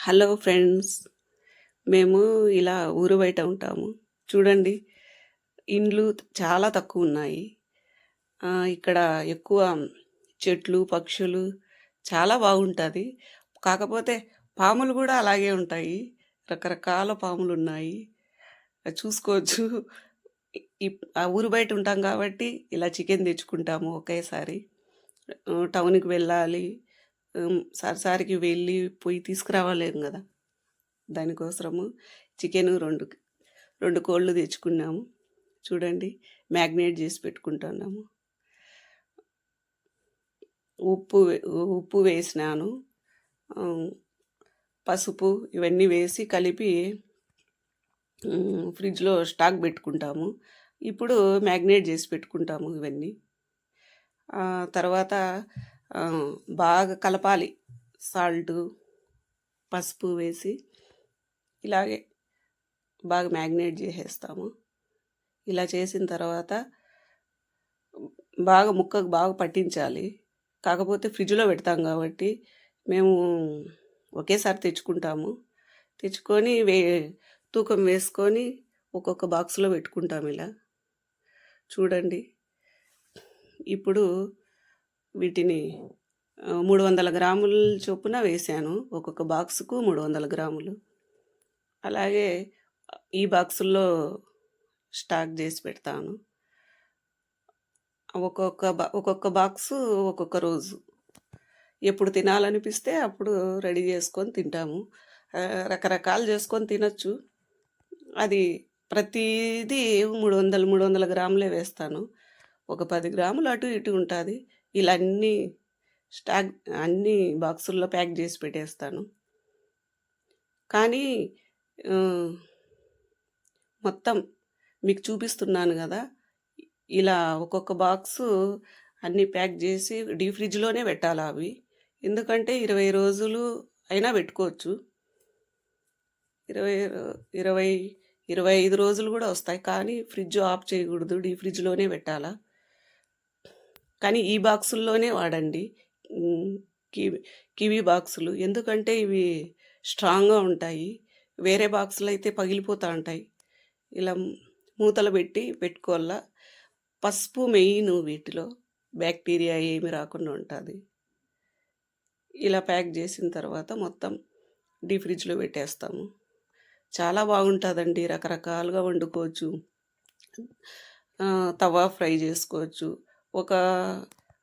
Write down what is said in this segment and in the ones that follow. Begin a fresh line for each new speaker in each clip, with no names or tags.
Hello friends. మేము ఇలా ఊరు బయట ఉంటాము. చూడండి, ఇండ్లు చాలా తక్కువున్నాయి. ఇక్కడ ఎక్కువ చెట్లు, పక్షులు చాలా బాగుంటది. కాకపోతే పాములు గూడా అలాగే ఉంటాయి. రకరకాల పాములున్నాయి. చూసుకోవచ్చు. ఆ ఊరు బయట ఉంటాం గాబట్టి ఇలా చికెన్ తెచ్చుకుంటాము ఒకేసారి. టౌన్‌కి వెళ్ళాలి. సరసారికి వెళ్ళి పోయి తీసుకురావలేం గదా! దానికోసరము చికెను 2 కోళ్ళు తెచ్చుకున్నాము. చూడండి, మ్యాగ్నేట్ చేసి పెట్టుకుంటున్నాము. ఉప్పు ఉప్పు వేసినాను. పసుపు ఇవన్నీ వేసి కలిపి ఫ్రిడ్జ్‌లో స్టాక్ పెట్టుకుంటాము. ఇప్పుడు మ్యాగ్నేట్ చేసి పెట్టుకుంటాము ఇవన్నీ. తర్వాత బాగా కలపాలి. సాల్టు, పసుపు వేసి ఇలాగే బాగా మ్యాగ్నేట్ చేసేస్తాము. ఇలా చేసిన తర్వాత ముక్కకు బాగా పట్టించాలి. కాకపోతే ఫ్రిడ్జ్‌లో పెడతాం కాబట్టి మేము ఒకేసారి తెచ్చుకుంటాము. తెచ్చుకొని తూకం వేసుకొని ఒక్కొక్క బాక్స్‌లో పెట్టుకుంటాం ఇలా. చూడండి, ఇప్పుడు వీటిని 300 గ్రాముల చొప్పున వేశాను. ఒక్కొక్క బాక్సుకు 300 గ్రాములు. అలాగే ఈ బాక్సుల్లో స్టాక్ చేసి పెడతాను. ఒక్కొక్క బాక్సు ఒక్కొక్క రోజు. ఎప్పుడు తినాలనిపిస్తే అప్పుడు రెడీ చేసుకొని తింటాము. రకరకాలు చేసుకొని తినొచ్చు. అది ప్రతీదీ 300 గ్రాములే వేస్తాను. ఒక 10 గ్రాములు అటు ఇటు ఉంటుంది. ఇలా అన్నీ బాక్సుల్లో ప్యాక్ చేసి పెట్టేస్తాను. కానీ మొత్తం మీకు చూపిస్తున్నాను కదా, ఇలా ఒక్కొక్క బాక్సు అన్నీ ప్యాక్ చేసి డీప్ ఫ్రిడ్జ్‌లోనే పెట్టాలి అవి. ఎందుకంటే 20 రోజులు అయినా పెట్టుకోవచ్చు. 25 రోజులు కూడా వస్తాయి. కానీ ఫ్రిడ్జ్ ఆఫ్ చేయకూడదు, డీప్ ఫ్రిడ్జ్‌లోనే పెట్టాలా. కానీ ఈ బాక్సుల్లోనే వాడండి, కివీ బాక్సులు. ఎందుకంటే ఇవి స్ట్రాంగ్గా ఉంటాయి. వేరే బాక్సులు అయితే పగిలిపోతూ ఉంటాయి. ఇలా మూతలు పెట్టుకోవాలా. పసుపు మెయిన్, వీటిలో బ్యాక్టీరియా ఏమి రాకుండా ఉంటుంది. ఇలా ప్యాక్ చేసిన తర్వాత మొత్తం డీప్ ఫ్రిడ్జ్లో పెట్టేస్తాము. చాలా బాగుంటుందండి. రకరకాలుగా వండుకోవచ్చు. తవా ఫ్రై చేసుకోవచ్చు. ఒక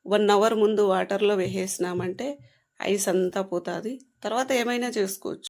1 అవర్ ముందు వాటర్లో వేసేసినామంటే ఐస్ అంతా పోతుంది. తర్వాత ఏమైనా చేసుకోవచ్చు.